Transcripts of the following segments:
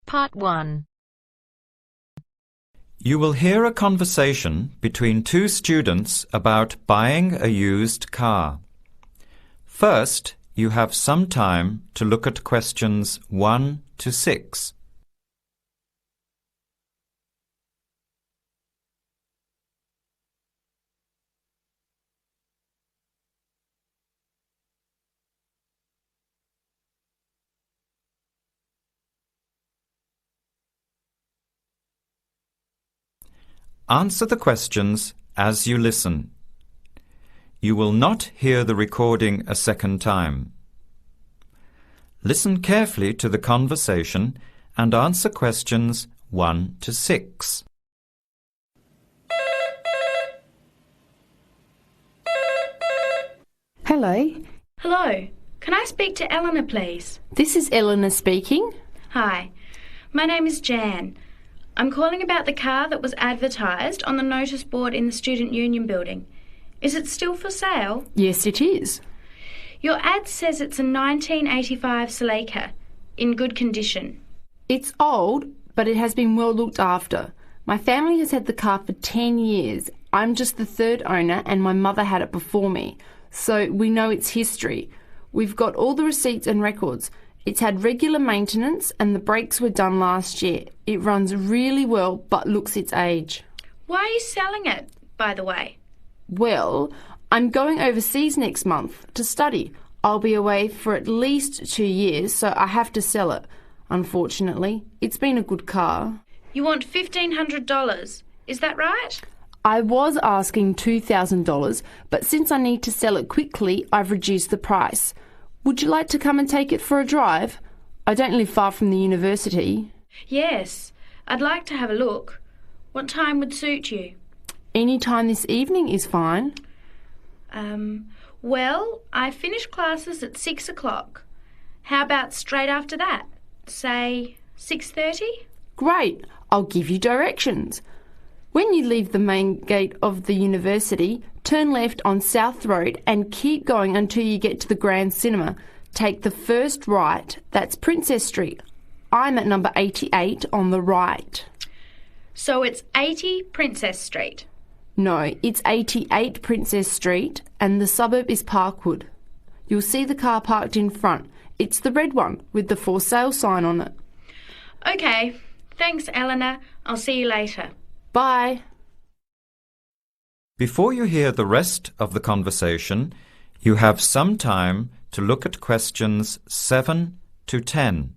Part 1. You will hear a conversation between two students about buying a used car. First, you have some time to look at questions 1 to 6. Answer the questions as you listen. You will not hear the recording a second time. Listen carefully to the conversation and answer questions 1 to 6. Hello. Hello. Can I speak to Eleanor, please? This is Eleanor speaking. Hi. My name is Jan. I'm calling about the car that was advertised on the notice board in the Student Union building. Is it still for sale? Yes, it is. Your ad says it's a 1985 Celica, in good condition. It's old, but it has been well looked after. My family has had the car for 10 years. I'm just the third owner and my mother had it before me, so we know its history. We've got all the receipts and records. It's had regular maintenance and the brakes were done last year. It runs really well but looks its age. Why are you selling it, by the way? Well, I'm going overseas next month to study. I'll be away for at least 2 years, so I have to sell it. Unfortunately, it's been a good car. You want $1,500, is that right? I was asking $2,000, but since I need to sell it quickly, I've reduced the price. Would you like to come and take it for a drive? I don't live far from the university. Yes, I'd like to have a look. What time would suit you? Any time this evening is fine. Well, I finish classes at 6 o'clock. How about straight after that? Say 6:30? Great, I'll give you directions. When you leave the main gate of the university, turn left on South Road and keep going until you get to the Grand Cinema. Take the first right, that's Princess Street. I'm at number 88 on the right. So it's 80 Princess Street? No, it's 88 Princess Street and the suburb is Parkwood. You'll see the car parked in front. It's the red one with the for sale sign on it. OK, thanks Eleanor. I'll see you later. Bye. Before you hear the rest of the conversation, you have some time to look at questions 7 to 10.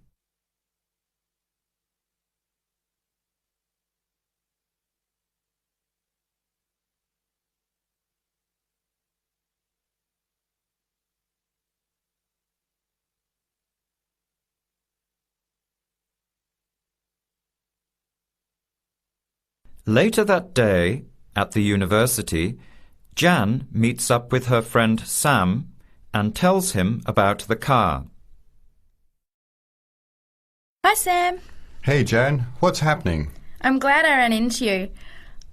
Later that day, at the university, Jan meets up with her friend Sam and tells him about the car. Hi, Sam. Hey, Jan. What's happening? I'm glad I ran into you.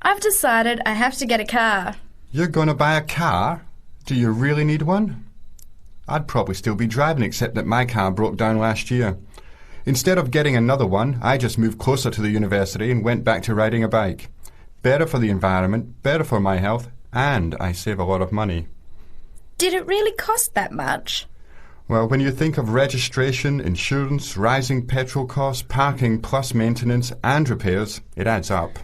I've decided I have to get a car. You're going to buy a car? Do you really need one? I'd probably still be driving, except that my car broke down last year. Instead of getting another one, I just moved closer to the university and went back to riding a bike. Better for the environment, better for my health, and I save a lot of money. Did it really cost that much? Well, when you think of registration, insurance, rising petrol costs, parking plus maintenance and repairs, it adds up.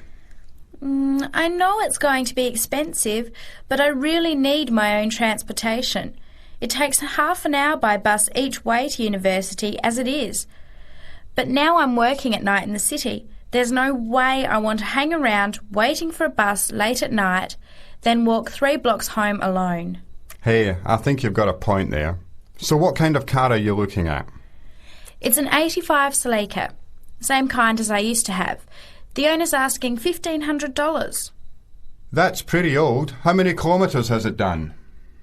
I know it's going to be expensive, but I really need my own transportation. It takes half an hour by bus each way to university as it is. But now I'm working at night in the city. There's no way I want to hang around waiting for a bus late at night, then walk 3 blocks home alone. Hey, I think you've got a point there. So what kind of car are you looking at? It's an 85 Celica, same kind as I used to have. The owner's asking $1,500. That's pretty old. How many kilometres has it done?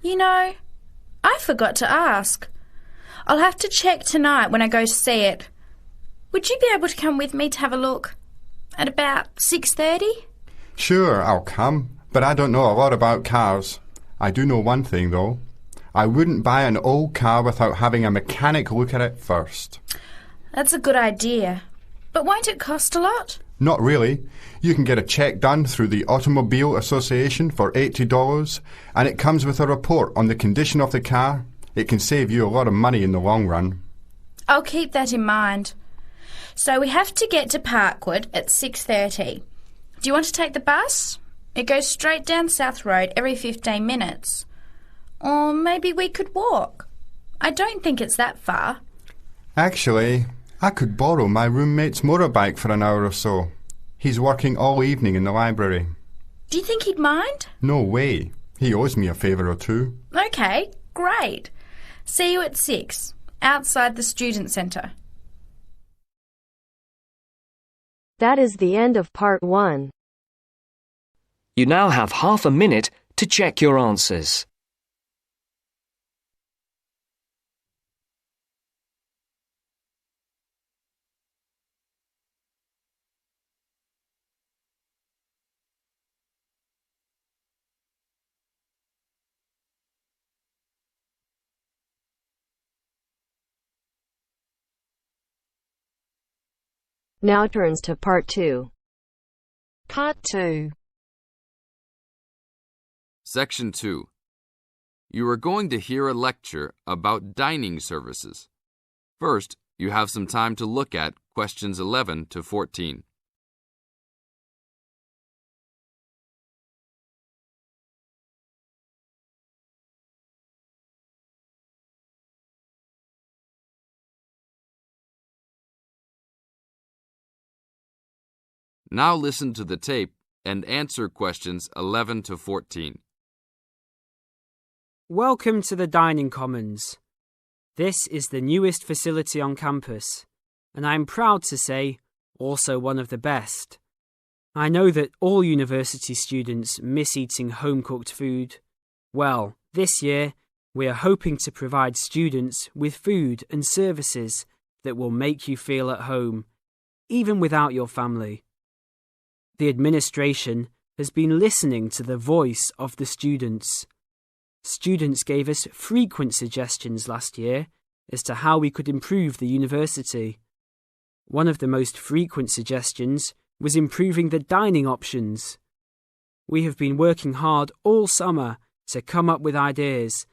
You know, I forgot to ask. I'll have to check tonight when I go to see it. Would you be able to come with me to have a look? At about 6:30? Sure, I'll come, but I don't know a lot about cars. I do know one thing, though. I wouldn't buy an old car without having a mechanic look at it first. That's a good idea. But won't it cost a lot? Not really. You can get a check done through the Automobile Association for $80, and it comes with a report on the condition of the car. It can save you a lot of money in the long run. I'll keep that in mind. So we have to get to Parkwood at 6:30. Do you want to take the bus? It goes straight down South Road every 15 minutes. Or maybe we could walk. I don't think it's that far. Actually, I could borrow my roommate's motorbike for an hour or so. He's working all evening in the library. Do you think he'd mind? No way. He owes me a favour or two. OK, great. See you at 6, outside the student centre. That is the end of part 1. You now have half a minute to check your answers. Now turns to part 2. Part 2. Section 2. You are going to hear a lecture about dining services. First, you have some time to look at questions 11 to 14. Now listen to the tape and answer questions 11 to 14. Welcome to the Dining Commons. This is the newest facility on campus, and I'm proud to say, also one of the best. I know that all university students miss eating home-cooked food. Well, this year, we are hoping to provide students with food and services that will make you feel at home, even without your family. The administration has been listening to the voice of the students. Students gave us frequent suggestions last year as to how we could improve the university. One of the most frequent suggestions was improving the dining options. We have been working hard all summer to come up with ideas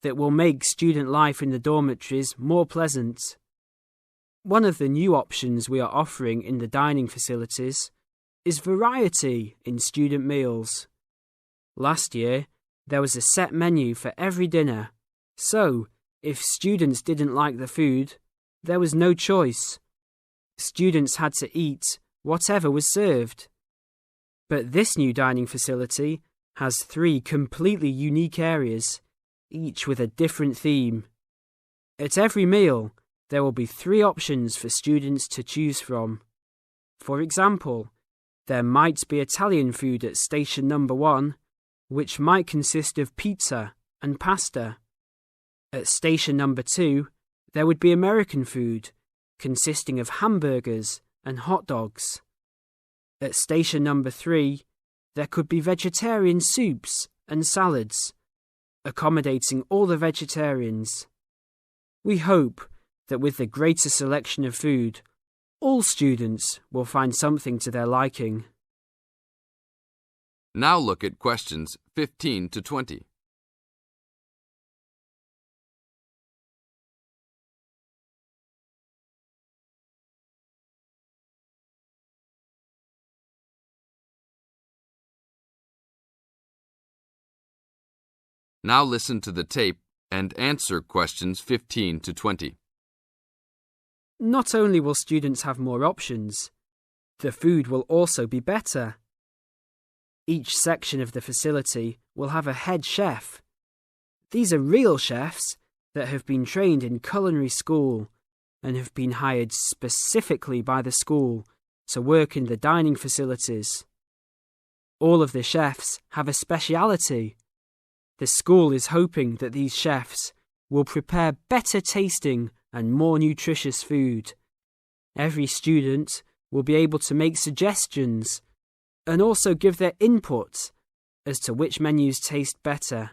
that will make student life in the dormitories more pleasant. One of the new options we are offering in the dining facilities is variety in student meals. Last year, there was a set menu for every dinner, so if students didn't like the food, there was no choice. Students had to eat whatever was served. But this new dining facility has 3 completely unique areas, each with a different theme. At every meal, there will be 3 options for students to choose from. For example, there might be Italian food at station number 1, which might consist of pizza and pasta. At station number 2, there would be American food, consisting of hamburgers and hot dogs. At station number 3, there could be vegetarian soups and salads, accommodating all the vegetarians. We hope that with the greater selection of food, all students will find something to their liking. Now look at questions 15 to 20. Now listen to the tape and answer questions 15 to 20. Not only will students have more options, the food will also be better. Each section of the facility will have a head chef. These are real chefs that have been trained in culinary school and have been hired specifically by the school to work in the dining facilities. All of the chefs have a speciality. The school is hoping that these chefs will prepare better tasting and more nutritious food. Every student will be able to make suggestions and also give their input as to which menus taste better.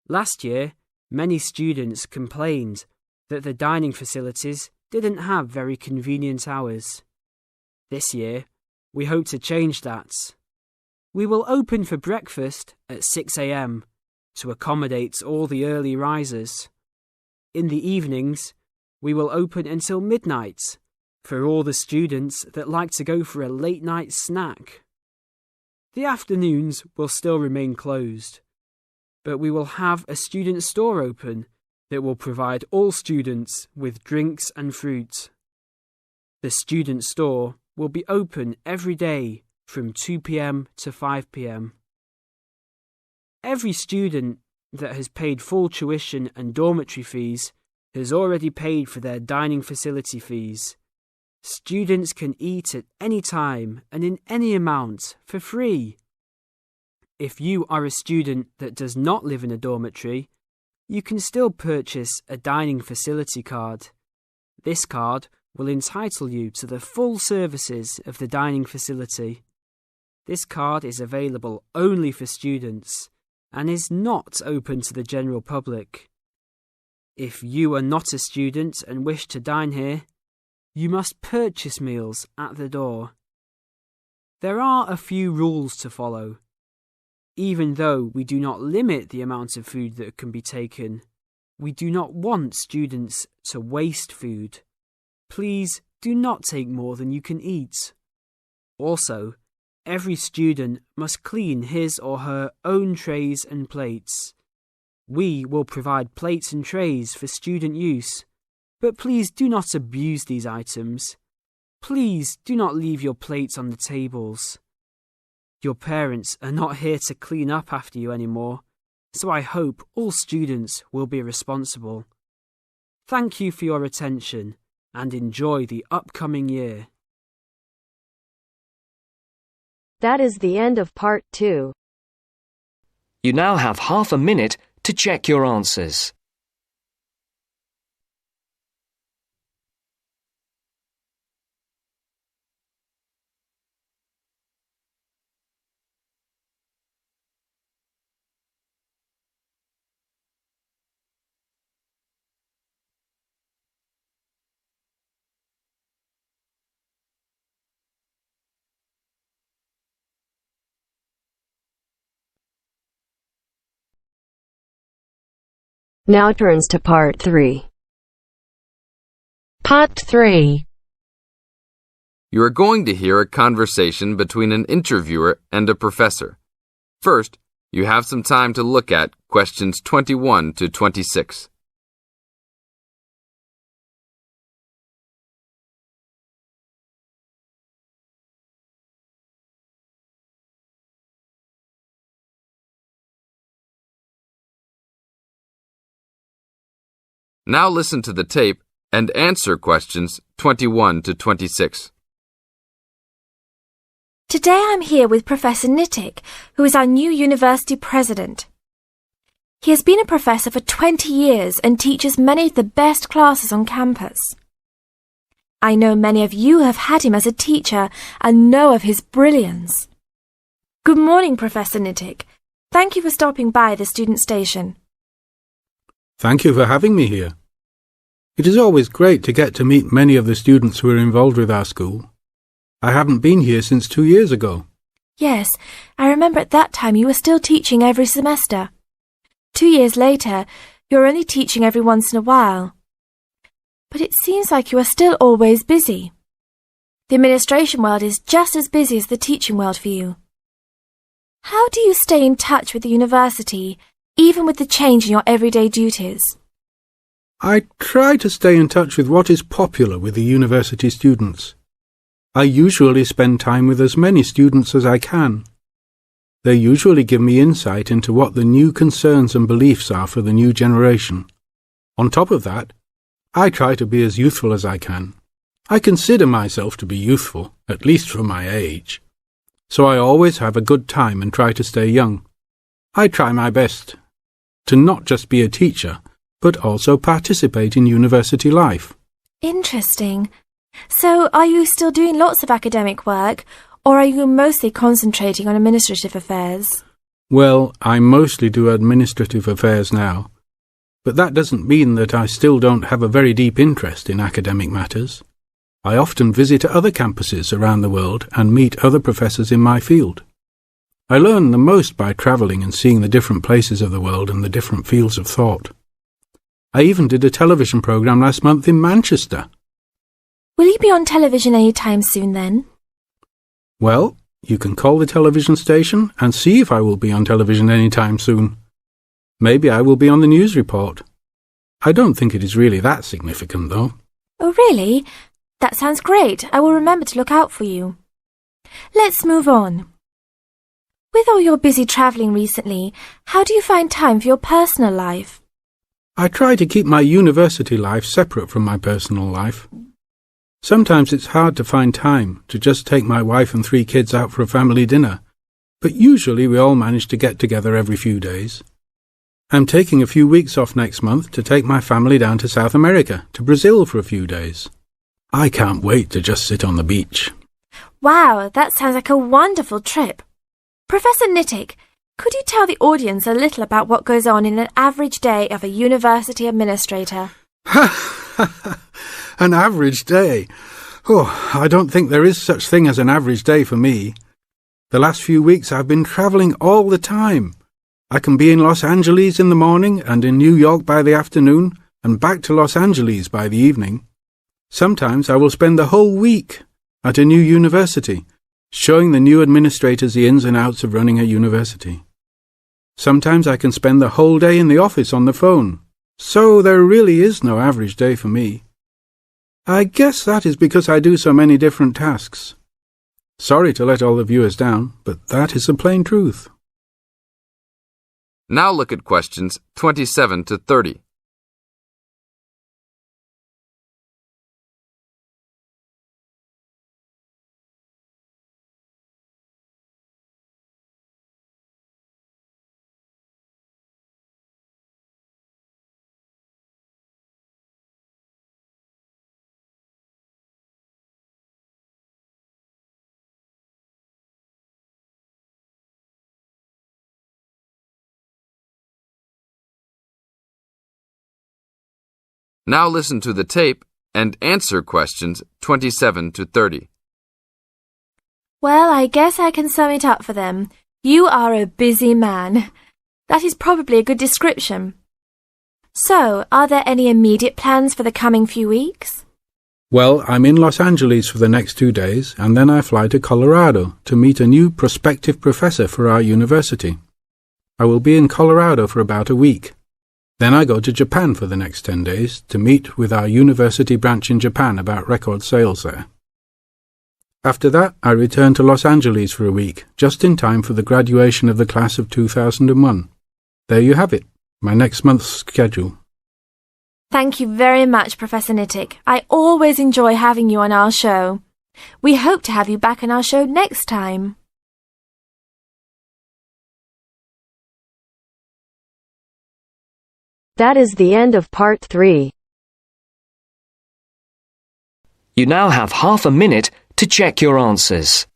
Last year, many students complained that the dining facilities didn't have very convenient hours. This year, we hope to change that. We will open for breakfast at 6 a.m. to accommodate all the early risers. In the evenings, we will open until midnight for all the students that like to go for a late night snack. The afternoons will still remain closed, but we will have a student store open that will provide all students with drinks and fruit. The student store will be open every day from 2 p.m. to 5 p.m. Every student that has paid full tuition and dormitory fees has already paid for their dining facility fees. Students can eat at any time and in any amount for free. If you are a student that does not live in a dormitory, you can still purchase a dining facility card. This card will entitle you to the full services of the dining facility. This card is available only for students and is not open to the general public. If you are not a student and wish to dine here, you must purchase meals at the door. There are a few rules to follow. Even though we do not limit the amount of food that can be taken, we do not want students to waste food. Please do not take more than you can eat. Also, every student must clean his or her own trays and plates. We will provide plates and trays for student use, but please do not abuse these items. Please do not leave your plates on the tables. Your parents are not here to clean up after you anymore, so I hope all students will be responsible. Thank you for your attention and enjoy the upcoming year. That is the end of part 2. You now have half a minute to check your answers. Now turns to part 3. Part 3. You are going to hear a conversation between an interviewer and a professor. First, you have some time to look at questions 21 to 26. Now listen to the tape and answer questions 21 to 26. Today I'm here with Professor Nittick, who is our new university president. He has been a professor for 20 years and teaches many of the best classes on campus. I know many of you have had him as a teacher and know of his brilliance. Good morning, Professor Nittick. Thank you for stopping by the student station. Thank you for having me here. It is always great to get to meet many of the students who are involved with our school. I haven't been here since 2 years ago. Yes, I remember at that time you were still teaching every semester. 2 years later, you're only teaching every once in a while. But it seems like you are still always busy. The administration world is just as busy as the teaching world for you. How do you stay in touch with the university, even with the change in your everyday duties? I try to stay in touch with what is popular with the university students. I usually spend time with as many students as I can. They usually give me insight into what the new concerns and beliefs are for the new generation. On top of that, I try to be as youthful as I can. I consider myself to be youthful, at least for my age. So I always have a good time and try to stay young. I try my best to not just be a teacher, but also participate in university life. Interesting. So, are you still doing lots of academic work, or are you mostly concentrating on administrative affairs? Well, I mostly do administrative affairs now. but that doesn't mean that I still don't have a very deep interest in academic matters. I often visit other campuses around the world and meet other professors in my field. I learn the most by travelling and seeing the different places of the world and the different fields of thought. I even did a television programme last month in Manchester. Will you be on television any time soon then? Well, you can call the television station and see if I will be on television any time soon. Maybe I will be on the news report. I don't think it is really that significant, though. Oh, really? That sounds great. I will remember to look out for you. Let's move on. With all your busy travelling recently, how do you find time for your personal life? I try to keep my university life separate from my personal life. Sometimes it's hard to find time to just take my wife and 3 kids out for a family dinner, but usually we all manage to get together every few days. I'm taking a few weeks off next month to take my family down to South America, to Brazil for a few days. I can't wait to just sit on the beach. Wow, that sounds like a wonderful trip. Professor Nittick, could you tell the audience a little about what goes on in an average day of a university administrator? An average day? Oh, I don't think there is such thing as an average day for me. The last few weeks I've been travelling all the time. I can be in Los Angeles in the morning and in New York by the afternoon and back to Los Angeles by the evening. Sometimes I will spend the whole week at a new university, showing the new administrators the ins and outs of running a university. Sometimes I can spend the whole day in the office on the phone. So there really is no average day for me. I guess that is because I do so many different tasks. Sorry to let all the viewers down, but that is the plain truth. Now look at questions 27 to 30. Now listen to the tape and answer questions 27 to 30. Well, I guess I can sum it up for them. You are a busy man. That is probably a good description. So, are there any immediate plans for the coming few weeks? Well, I'm in Los Angeles for the next 2 days, and then I fly to Colorado to meet a new prospective professor for our university. I will be in Colorado for about a week. Then I go to Japan for the next 10 days to meet with our university branch in Japan about record sales there. After that, I return to Los Angeles for a week, just in time for the graduation of the class of 2001. There you have it, my next month's schedule. Thank you very much, Professor Nittick. I always enjoy having you on our show. We hope to have you back on our show next time. That is the end of part 3. You now have half a minute to check your answers.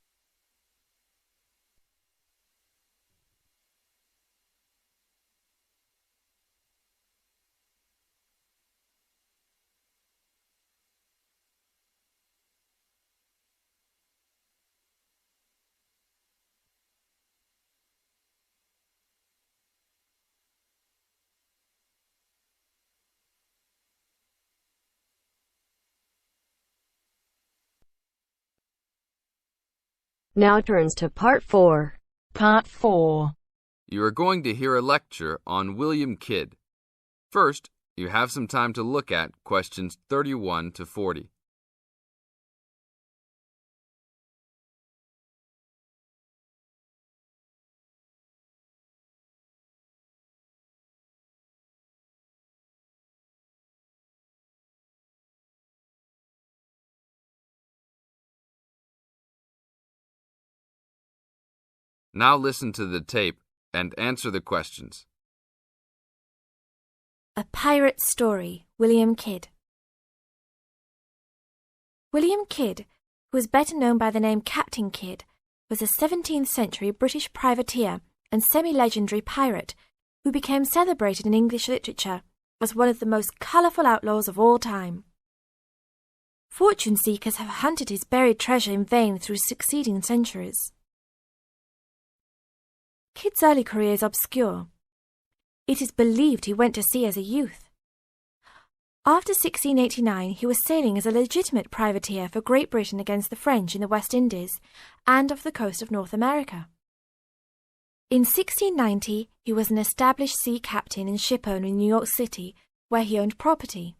Now turns to part 4. Part 4. You are going to hear a lecture on William Kidd. First, you have some time to look at questions 31 to 40. Now listen to the tape and answer the questions. A Pirate Story, William Kidd. William Kidd, who was better known by the name Captain Kidd, was a 17th century British privateer and semi-legendary pirate who became celebrated in English literature was one of the most colourful outlaws of all time. Fortune seekers have hunted his buried treasure in vain through succeeding centuries. Kidd's early career is obscure. It is believed he went to sea as a youth. After 1689, he was sailing as a legitimate privateer for Great Britain against the French in the West Indies and off the coast of North America. In 1690, he was an established sea captain and shipowner in New York City, where he owned property.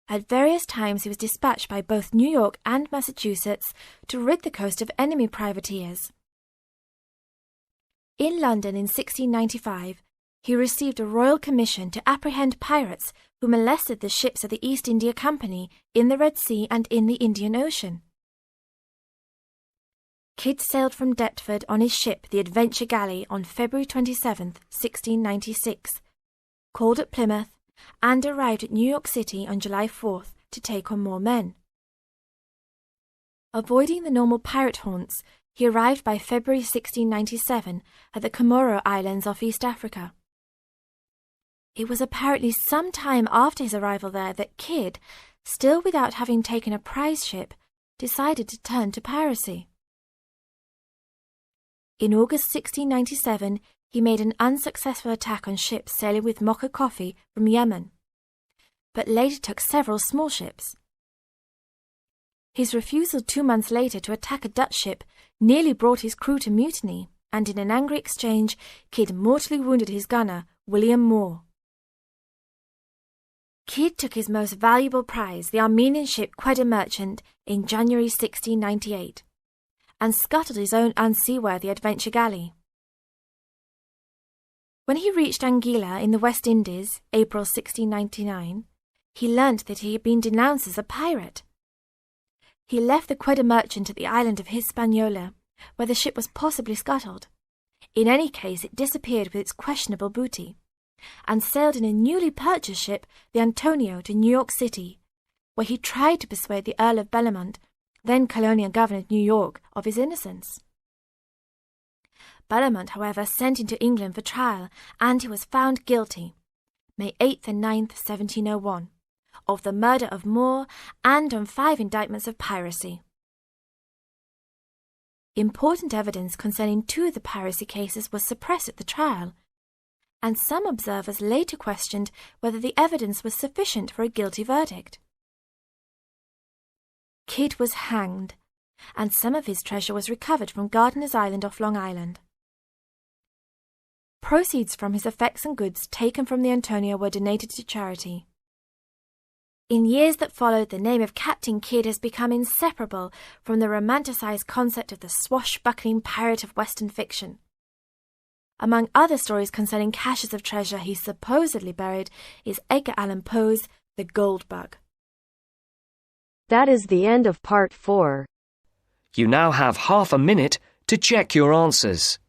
At various times he was dispatched by both New York and Massachusetts to rid the coast of enemy privateers. In London in 1695, he received a royal commission to apprehend pirates who molested the ships of the East India Company in the Red Sea and in the Indian Ocean. Kidd sailed from Deptford on his ship, the Adventure Galley, on February 27, 1696, called at Plymouth, and arrived at New York City on July 4th to take on more men. Avoiding the normal pirate haunts, he arrived by February 1697 at the Comoro Islands off East Africa. It was apparently some time after his arrival there that Kidd, still without having taken a prize ship, decided to turn to piracy. In August 1697, he made an unsuccessful attack on ships sailing with Mocha coffee from Yemen, but later took several small ships. His refusal 2 months later to attack a Dutch ship nearly brought his crew to mutiny, and in an angry exchange, Kidd mortally wounded his gunner, William Moore. Kidd took his most valuable prize, the Armenian ship Quedda Merchant, in January 1698, and scuttled his own unseaworthy Adventure Galley. When he reached Anguilla in the West Indies, April 1699, he learnt that he had been denounced as a pirate. He left the Quedda Merchant at the island of Hispaniola, where the ship was possibly scuttled. In any case, it disappeared with its questionable booty, and sailed in a newly purchased ship, the Antonio, to New York City, where he tried to persuade the Earl of Bellamont, then colonial governor of New York, of his innocence. Bellamont, however, sent him to England for trial, and he was found guilty, May 8th and 9th, 1701, of the murder of Moore and on 5 indictments of piracy. Important evidence concerning 2 of the piracy cases was suppressed at the trial, and some observers later questioned whether the evidence was sufficient for a guilty verdict. Kidd was hanged, and some of his treasure was recovered from Gardiner's Island off Long Island. Proceeds from his effects and goods taken from the Antonio were donated to charity. In years that followed, the name of Captain Kidd has become inseparable from the romanticized concept of the swashbuckling pirate of Western fiction. Among other stories concerning caches of treasure he supposedly buried is Edgar Allan Poe's The Gold Bug. That is the end of part 4. You now have half a minute to check your answers.